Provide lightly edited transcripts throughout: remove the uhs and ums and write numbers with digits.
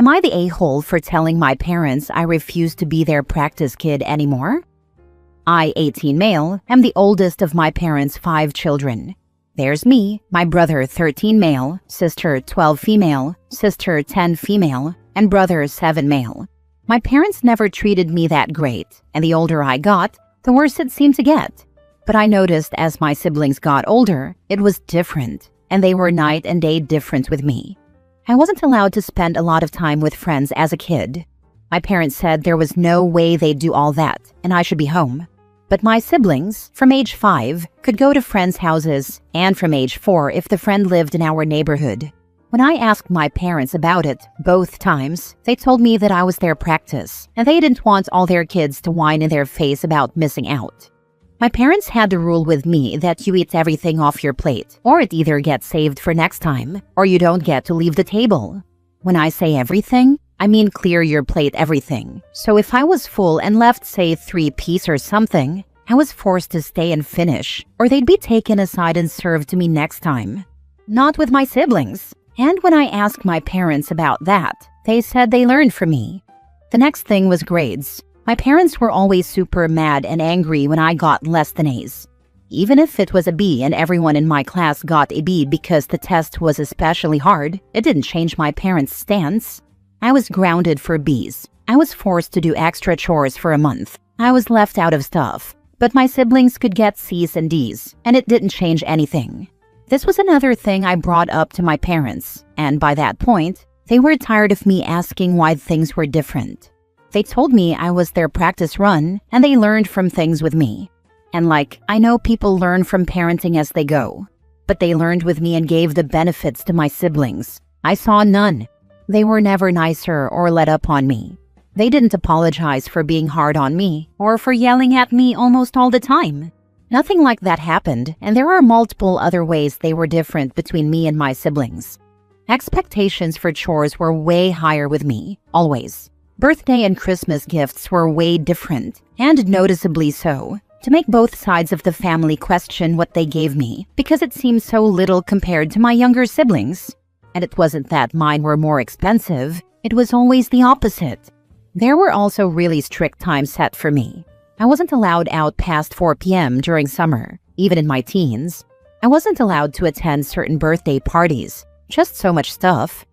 Am I the a-hole for telling my parents I refuse to be their practice kid anymore? I, 18 male, am the oldest of my parents' 5 children. There's me, my brother 13 male, sister 12 female, sister 10 female, and brother 7 male. My parents never treated me that great, and the older I got, the worse it seemed to get. But I noticed as my siblings got older, it was different, and they were night and day different with me. I wasn't allowed to spend a lot of time with friends as a kid. My parents said there was no way they'd do all that, and I should be home. But my siblings, from age 5, could go to friends' houses, and from age 4 if the friend lived in our neighborhood. When I asked my parents about it, both times, they told me that I was their practice, and they didn't want all their kids to whine in their face about missing out. My parents had the rule with me that you eat everything off your plate, or it either gets saved for next time, or you don't get to leave the table. When I say everything, I mean clear your plate everything. So if I was full and left, say, 3 pieces or something, I was forced to stay and finish, or they'd be taken aside and served to me next time. Not with my siblings. And when I asked my parents about that, they said they learned from me. The next thing was grades. My parents were always super mad and angry when I got less than A's. Even if it was a B and everyone in my class got a B because the test was especially hard, it didn't change my parents' stance. I was grounded for B's. I was forced to do extra chores for a month. I was left out of stuff. But my siblings could get C's and D's, and it didn't change anything. This was another thing I brought up to my parents, and by that point, they were tired of me asking why things were different. They told me I was their practice run, and they learned from things with me. And I know people learn from parenting as they go. But they learned with me and gave the benefits to my siblings. I saw none. They were never nicer or let up on me. They didn't apologize for being hard on me or for yelling at me almost all the time. Nothing like that happened, and there are multiple other ways they were different between me and my siblings. Expectations for chores were way higher with me, always. Birthday and Christmas gifts were way different, and noticeably so, to make both sides of the family question what they gave me, because it seemed so little compared to my younger siblings. And it wasn't that mine were more expensive, it was always the opposite. There were also really strict times set for me. I wasn't allowed out past 4 p.m. during summer, even in my teens. I wasn't allowed to attend certain birthday parties. Just so much stuff.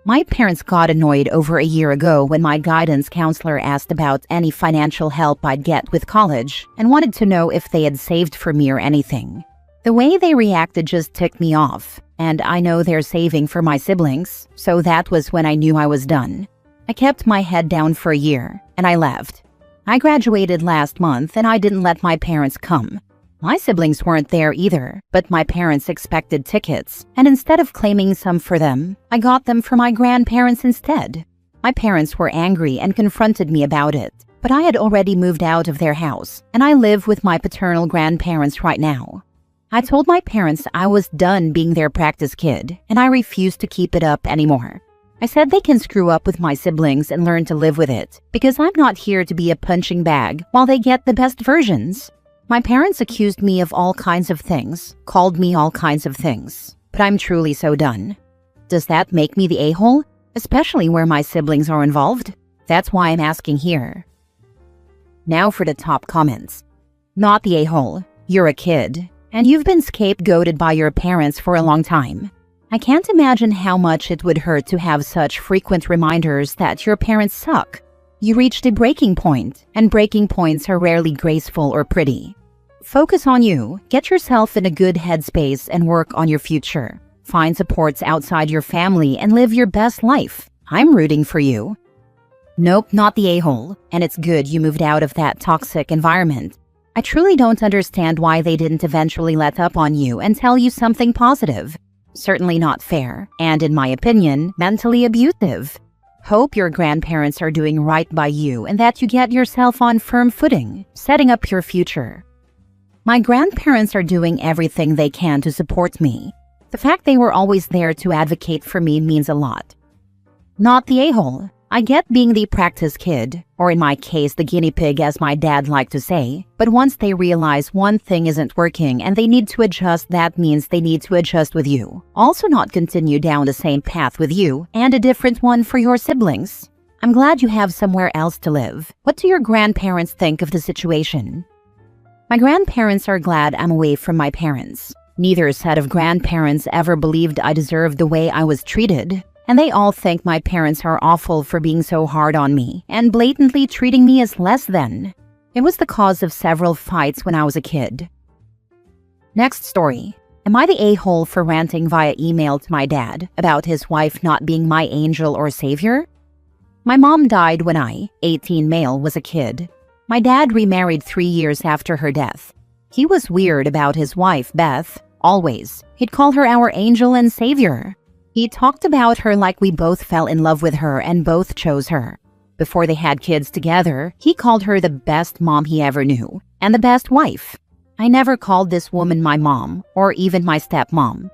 My parents got annoyed over a year ago when my guidance counselor asked about any financial help I'd get with college and wanted to know if they had saved for me or anything. The way they reacted just ticked me off, and I know they're saving for my siblings, so that was when I knew I was done. I kept my head down for a year, and I left. I graduated last month, and I didn't let my parents come. My siblings weren't there either, but my parents expected tickets, and instead of claiming some for them, I got them for my grandparents instead. My parents were angry and confronted me about it, but I had already moved out of their house, and I live with my paternal grandparents right now. I told my parents I was done being their practice kid, and I refused to keep it up anymore. I said they can screw up with my siblings and learn to live with it, because I'm not here to be a punching bag while they get the best versions. My parents accused me of all kinds of things, called me all kinds of things, but I'm truly so done. Does that make me the a-hole, especially where my siblings are involved? That's why I'm asking here. Now for the top comments. Not the a-hole. You're a kid, and you've been scapegoated by your parents for a long time. I can't imagine how much it would hurt to have such frequent reminders that your parents suck. You reached a breaking point, and breaking points are rarely graceful or pretty. Focus on you, get yourself in a good headspace and work on your future. Find supports outside your family and live your best life. I'm rooting for you. Nope, not the a-hole, and it's good you moved out of that toxic environment. I truly don't understand why they didn't eventually let up on you and tell you something positive. Certainly not fair, and in my opinion, mentally abusive. Hope your grandparents are doing right by you and that you get yourself on firm footing, setting up your future. My grandparents are doing everything they can to support me. The fact they were always there to advocate for me means a lot. Not the a-hole. I get being the practice kid, or in my case, the guinea pig as my dad liked to say, but once they realize one thing isn't working and they need to adjust, that means they need to adjust with you. Also not continue down the same path with you and a different one for your siblings. I'm glad you have somewhere else to live. What do your grandparents think of the situation? My grandparents are glad I'm away from my parents. Neither set of grandparents ever believed I deserved the way I was treated. And they all think my parents are awful for being so hard on me and blatantly treating me as less than. It was the cause of several fights when I was a kid. Next story. Am I the a-hole for ranting via email to my dad about his wife not being my angel or savior? My mom died when I, 18 male, was a kid. My dad remarried 3 years after her death. He was weird about his wife, Beth, always. He'd call her our angel and savior. He talked about her like we both fell in love with her and both chose her. Before they had kids together, he called her the best mom he ever knew and the best wife. I never called this woman my mom or even my stepmom.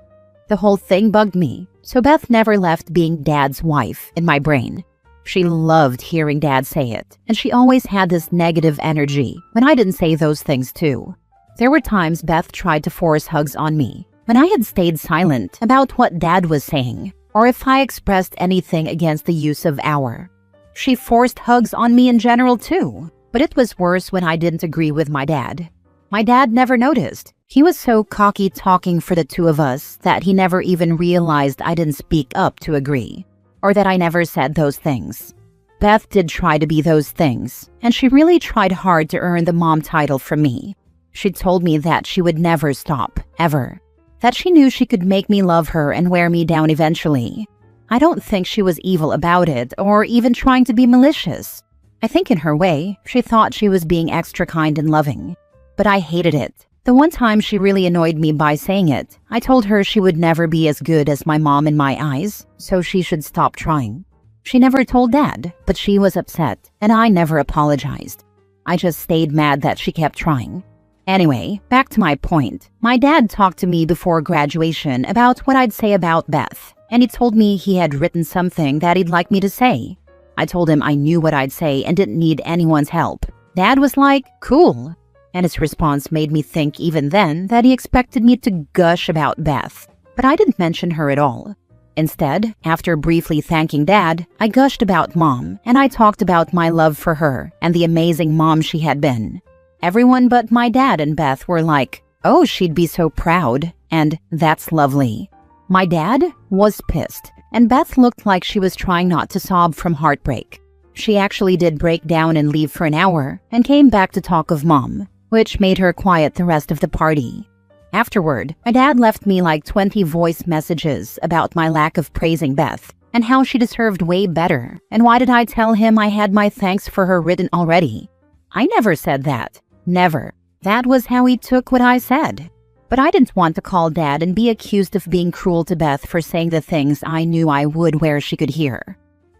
The whole thing bugged me, so Beth never left being Dad's wife in my brain. She loved hearing Dad say it, and she always had this negative energy when I didn't say those things too. There were times Beth tried to force hugs on me when I had stayed silent about what Dad was saying, or if I expressed anything against the use of our. She forced hugs on me in general too, but it was worse when I didn't agree with my dad. My dad never noticed. He was so cocky talking for the two of us that he never even realized I didn't speak up to agree, or that I never said those things. Beth did try to be those things, and she really tried hard to earn the mom title from me. She told me that she would never stop, ever. That she knew she could make me love her and wear me down eventually. I don't think she was evil about it or even trying to be malicious. I think in her way, she thought she was being extra kind and loving. But I hated it. The one time she really annoyed me by saying it, I told her she would never be as good as my mom in my eyes, so she should stop trying. She never told Dad, but she was upset, and I never apologized. I just stayed mad that she kept trying. Anyway, back to my point. My dad talked to me before graduation about what I'd say about Beth, and he told me he had written something that he'd like me to say. I told him I knew what I'd say and didn't need anyone's help. Dad was like, cool. And his response made me think even then that he expected me to gush about Beth, but I didn't mention her at all. Instead, after briefly thanking Dad, I gushed about Mom, and I talked about my love for her and the amazing mom she had been. Everyone but my dad and Beth were like, oh, she'd be so proud, and that's lovely. My dad was pissed, and Beth looked like she was trying not to sob from heartbreak. She actually did break down and leave for an hour, and came back to talk of Mom, which made her quiet the rest of the party. Afterward, my dad left me like 20 voice messages about my lack of praising Beth, and how she deserved way better, and why did I tell him I had my thanks for her written already? I never said that. Never. That was how he took what I said. But I didn't want to call Dad and be accused of being cruel to Beth for saying the things I knew I would where she could hear.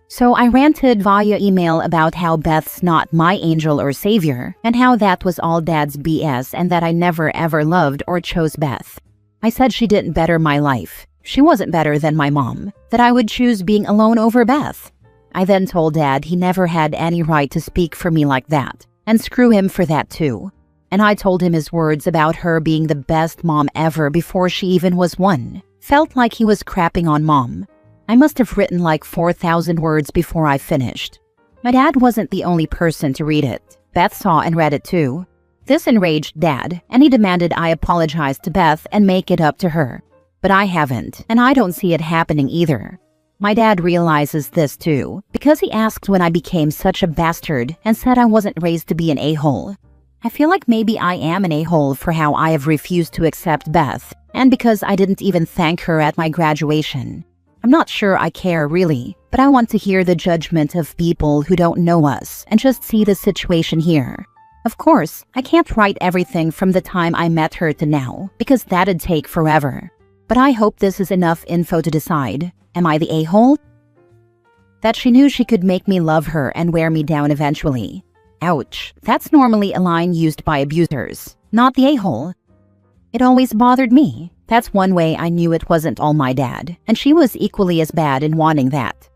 So I ranted via email about how Beth's not my angel or savior, and how that was all Dad's BS and that I never ever loved or chose Beth. I said she didn't better my life. She wasn't better than my mom, that I would choose being alone over Beth. I then told Dad he never had any right to speak for me like that. And screw him for that too. And I told him his words about her being the best mom ever before she even was one. Felt like he was crapping on Mom. I must have written like 4,000 words before I finished. My dad wasn't the only person to read it. Beth saw and read it too. This enraged Dad, and he demanded I apologize to Beth and make it up to her. But I haven't, and I don't see it happening either. My dad realizes this too, because he asked when I became such a bastard and said I wasn't raised to be an a-hole. I feel like maybe I am an a-hole for how I have refused to accept Beth, and because I didn't even thank her at my graduation. I'm not sure I care really, but I want to hear the judgment of people who don't know us and just see the situation here. Of course, I can't write everything from the time I met her to now, because that'd take forever. But I hope this is enough info to decide. Am I the a-hole? That she knew she could make me love her and wear me down eventually. Ouch, that's normally a line used by abusers, not the a-hole. It always bothered me. That's one way I knew it wasn't all my dad, and she was equally as bad in wanting that.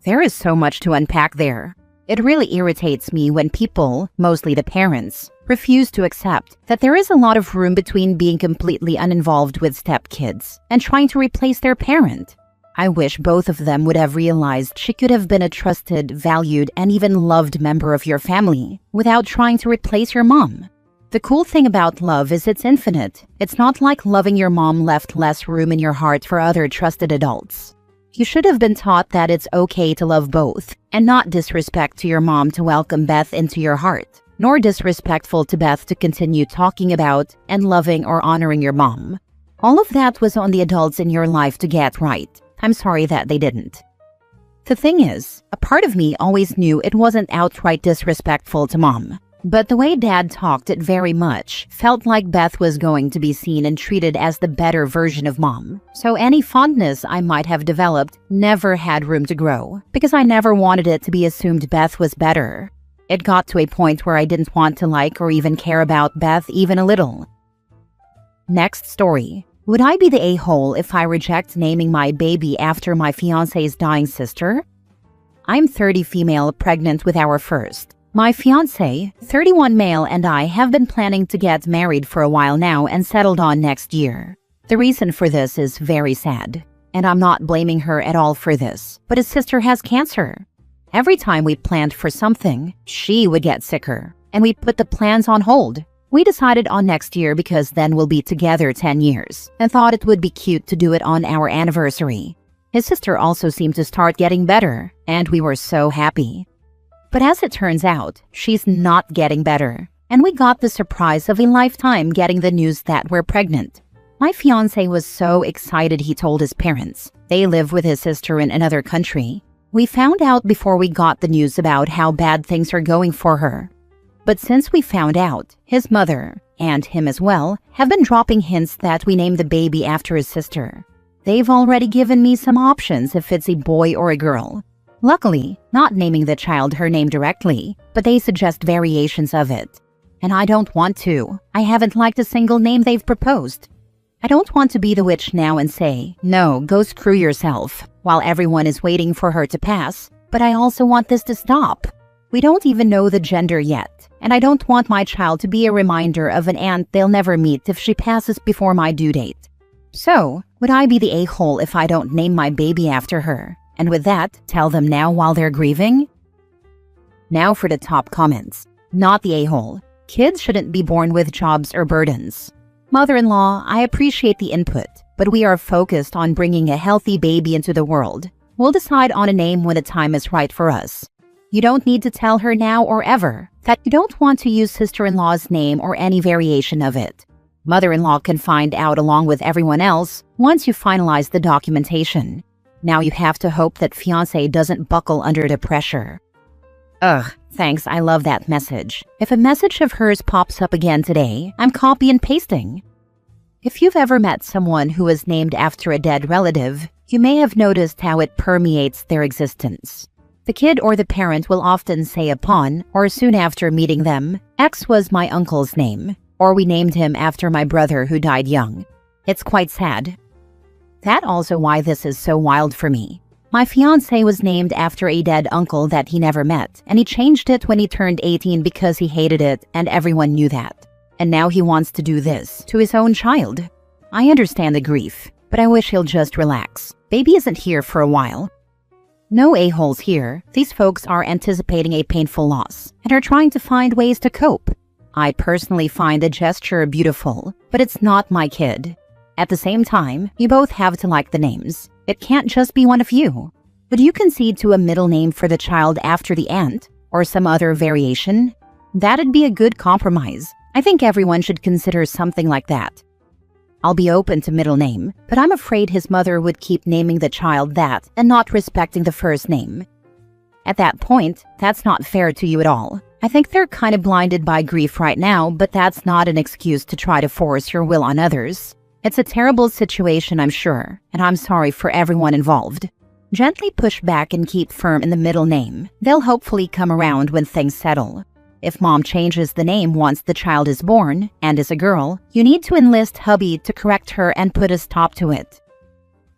There is so much to unpack there. It really irritates me when people, mostly the parents, refuse to accept that there is a lot of room between being completely uninvolved with stepkids and trying to replace their parent. I wish both of them would have realized she could have been a trusted, valued, and even loved member of your family without trying to replace your mom. The cool thing about love is it's infinite. It's not like loving your mom left less room in your heart for other trusted adults. You should have been taught that it's okay to love both, and not disrespect to your mom to welcome Beth into your heart, nor disrespectful to Beth to continue talking about and loving or honoring your mom. All of that was on the adults in your life to get right. I'm sorry that they didn't. The thing is, a part of me always knew it wasn't outright disrespectful to mom. But the way Dad talked it very much felt like Beth was going to be seen and treated as the better version of mom. So any fondness I might have developed never had room to grow, because I never wanted it to be assumed Beth was better. It got to a point where I didn't want to like or even care about Beth even a little. Next story. Would I be the a-hole if I reject naming my baby after my fiancé's dying sister? I'm 30 female, pregnant with our first. My fiancé, 31 male, and I have been planning to get married for a while now and settled on next year. The reason for this is very sad, and I'm not blaming her at all for this, but his sister has cancer. Every time we planned for something, she would get sicker, and we put the plans on hold. We decided on next year because then we'll be together 10 years, and thought it would be cute to do it on our anniversary. His sister also seemed to start getting better, and we were so happy. But as it turns out, she's not getting better, and we got the surprise of a lifetime getting the news that we're pregnant. My fiancé was so excited he told his parents. They live with his sister in another country. We found out before we got the news about how bad things are going for her. But since we found out, his mother, and him as well, have been dropping hints that we name the baby after his sister. They've already given me some options if it's a boy or a girl. Luckily, not naming the child her name directly, but they suggest variations of it. And I don't want to. I haven't liked a single name they've proposed. I don't want to be the witch now and say, no, go screw yourself, while everyone is waiting for her to pass, but I also want this to stop. We don't even know the gender yet, and I don't want my child to be a reminder of an aunt they'll never meet if she passes before my due date. So, would I be the a-hole if I don't name my baby after her? And with that, tell them now while they're grieving? Now for the top comments. Not the a-hole. Kids shouldn't be born with jobs or burdens. Mother-in-law, I appreciate the input, but we are focused on bringing a healthy baby into the world. We'll decide on a name when the time is right for us. You don't need to tell her now or ever that you don't want to use sister-in-law's name or any variation of it. Mother-in-law can find out along with everyone else once you finalize the documentation. Now you have to hope that fiancé doesn't buckle under the pressure. Ugh, thanks, I love that message. If a message of hers pops up again today, I'm copy and pasting. If you've ever met someone who is named after a dead relative, you may have noticed how it permeates their existence. The kid or the parent will often say upon, or soon after meeting them, X was my uncle's name, or we named him after my brother who died young. It's quite sad. That's also why this is so wild for me. My fiancé was named after a dead uncle that he never met, and he changed it when he turned 18 because he hated it and everyone knew that. And now he wants to do this to his own child. I understand the grief, but I wish he'll just relax. Baby isn't here for a while. No a-holes here. These folks are anticipating a painful loss and are trying to find ways to cope. I personally find the gesture beautiful, but it's not my kid. At the same time, you both have to like the names. It can't just be one of you. Would you concede to a middle name for the child after the aunt, or some other variation? That'd be a good compromise. I think everyone should consider something like that. I'll be open to middle name, but I'm afraid his mother would keep naming the child that and not respecting the first name. At that point, that's not fair to you at all. I think they're kind of blinded by grief right now, but that's not an excuse to try to force your will on others. It's a terrible situation, I'm sure, and I'm sorry for everyone involved. Gently push back and keep firm in the middle name. They'll hopefully come around when things settle. If mom changes the name once the child is born, and is a girl, you need to enlist hubby to correct her and put a stop to it.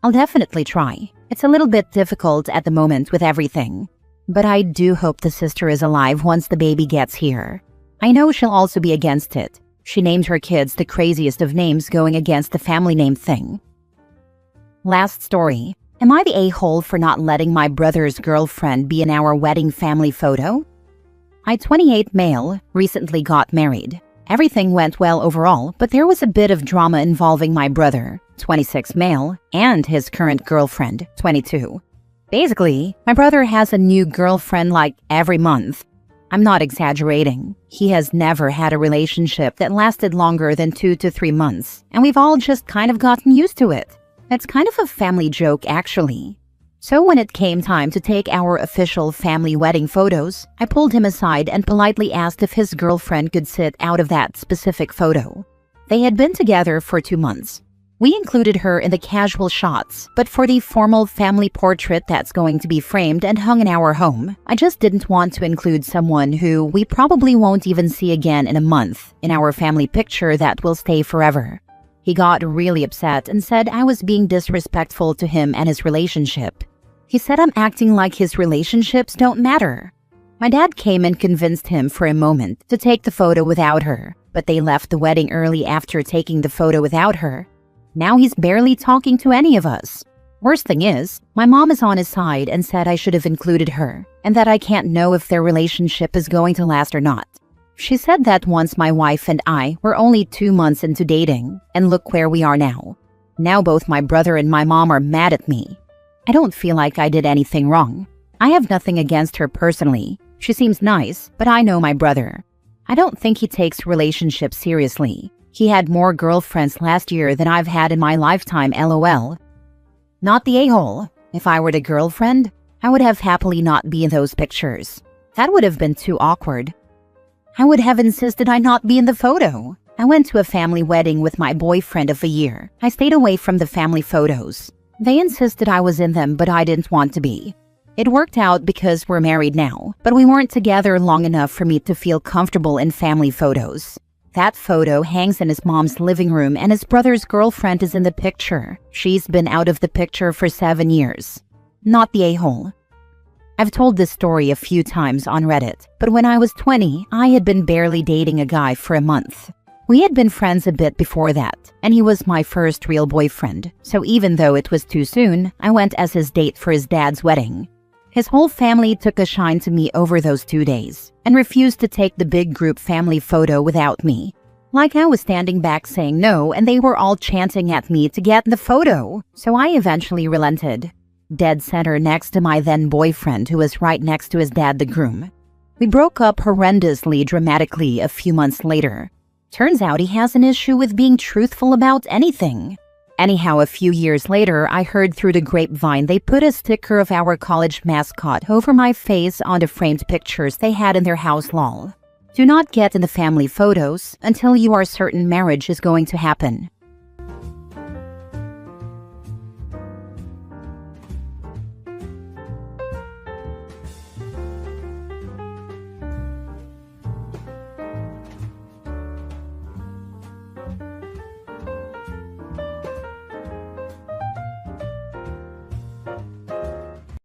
I'll definitely try. It's a little bit difficult at the moment with everything. But I do hope the sister is alive once the baby gets here. I know she'll also be against it. She named her kids the craziest of names going against the family name thing. Last story. Am I the a-hole for not letting my brother's girlfriend be in our wedding family photo? I, 28 male, recently got married. Everything went well overall, but there was a bit of drama involving my brother, 26 male, and his current girlfriend, 22. Basically, my brother has a new girlfriend like every month. I'm not exaggerating. He has never had a relationship that lasted longer than 2 to 3 months, and we've all just kind of gotten used to it. It's kind of a family joke, actually. So when it came time to take our official family wedding photos, I pulled him aside and politely asked if his girlfriend could sit out of that specific photo. They had been together for 2 months. We included her in the casual shots, but for the formal family portrait that's going to be framed and hung in our home, I just didn't want to include someone who we probably won't even see again in a month in our family picture that will stay forever. He got really upset and said I was being disrespectful to him and his relationship. He said I'm acting like his relationships don't matter. My dad came and convinced him for a moment to take the photo without her, but they left the wedding early after taking the photo without her. Now he's barely talking to any of us. Worst thing is, my mom is on his side and said I should have included her, and that I can't know if their relationship is going to last or not. She said that once my wife and I were only 2 months into dating, and look where we are now. Now both my brother and my mom are mad at me. I don't feel like I did anything wrong. I have nothing against her personally. She seems nice, but I know my brother. I don't think he takes relationships seriously. He had more girlfriends last year than I've had in my lifetime, LOL. Not the a-hole. If I were the girlfriend, I would have happily not be in those pictures. That would have been too awkward. I would have insisted I not be in the photo. I went to a family wedding with my boyfriend of a year. I stayed away from the family photos. They insisted I was in them, but I didn't want to be. It worked out because we're married now, but we weren't together long enough for me to feel comfortable in family photos. That photo hangs in his mom's living room and his brother's girlfriend is in the picture. She's been out of the picture for 7 years. Not the a-hole. I've told this story a few times on Reddit, but when I was 20, I had been barely dating a guy for a month. We had been friends a bit before that, and he was my first real boyfriend, so even though it was too soon, I went as his date for his dad's wedding. His whole family took a shine to me over those 2 days, and refused to take the big group family photo without me. Like I was standing back saying no, and they were all chanting at me to get the photo, so I eventually relented. Dead center next to my then boyfriend who was right next to his dad, the groom. We broke up horrendously dramatically a few months later. Turns out he has an issue with being truthful about anything. Anyhow, a few years later, I heard through the grapevine they put a sticker of our college mascot over my face on the framed pictures they had in their house lol. Do not get in the family photos until you are certain marriage is going to happen.